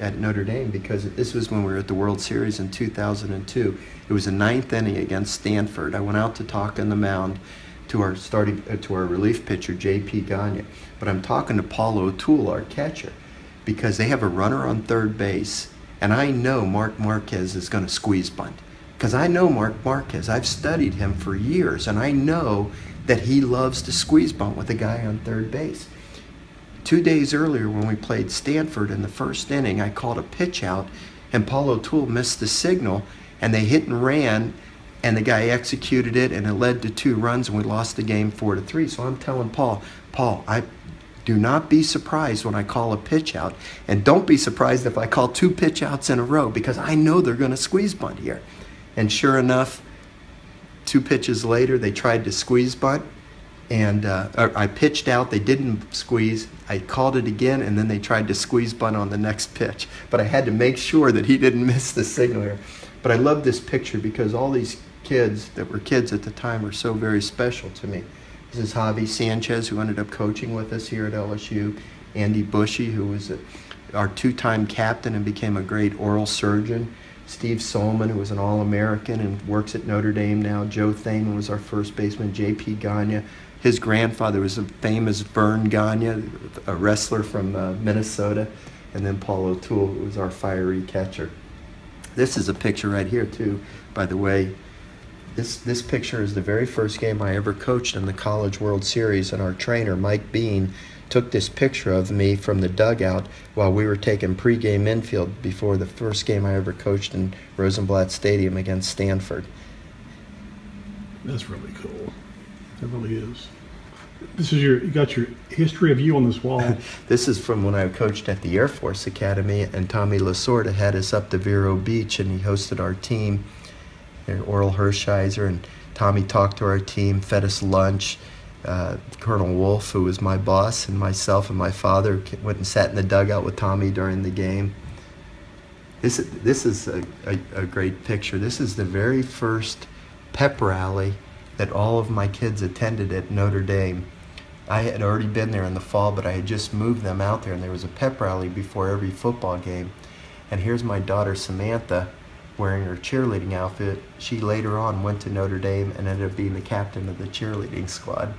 at Notre Dame because this was when we were at the World Series in 2002. It was the 9th inning against Stanford. I went out to talk on the mound to our relief pitcher, J.P. Gagne. But I'm talking to Paul O'Toole, our catcher, because they have a runner on third base, and I know Mark Marquez is going to squeeze bunt. Because I know Mark Marquez. I've studied him for years, and I know that he loves to squeeze bunt with a guy on third base. 2 days earlier when we played Stanford in the first inning, I called a pitch out, and Paul O'Toole missed the signal, and they hit and ran, and the guy executed it, and it led to 2 runs, and we lost the game 4-3. So I'm telling Paul, do not be surprised when I call a pitch out, and don't be surprised if I call 2 pitch outs in a row, because I know they're going to squeeze bunt here. And sure enough, 2 pitches later, they tried to squeeze bunt, and I pitched out. They didn't squeeze. I called it again, and then they tried to squeeze bunt on the next pitch. But I had to make sure that he didn't miss the signal here. But I love this picture because all these kids that were kids at the time were so very special to me. This is Javi Sanchez, who ended up coaching with us here at LSU. Andy Bushy, who was our 2-time captain and became a great oral surgeon. Steve Solman, who was an All-American and works at Notre Dame now. Joe Thaman was our first baseman. J.P. Gagne. His grandfather was a famous Vern Gagne, a wrestler from Minnesota. And then Paul O'Toole, who was our fiery catcher. This is a picture right here, too, by the way. This picture is the very first game I ever coached in the College World Series, and our trainer, Mike Bean, took this picture of me from the dugout while we were taking pregame infield before the first game I ever coached in Rosenblatt Stadium against Stanford. That's really cool. It really is. This is you got your history of you on this wall. This is from when I coached at the Air Force Academy, and Tommy Lasorda had us up to Vero Beach, and he hosted our team, Oral Hershiser, and Tommy talked to our team, fed us lunch. Colonel Wolf, who was my boss, and myself and my father went and sat in the dugout with Tommy during the game. This is a great picture. This is the very first pep rally that all of my kids attended at Notre Dame. I had already been there in the fall, but I had just moved them out there, and there was a pep rally before every football game. And here's my daughter Samantha wearing her cheerleading outfit. She later on went to Notre Dame and ended up being the captain of the cheerleading squad.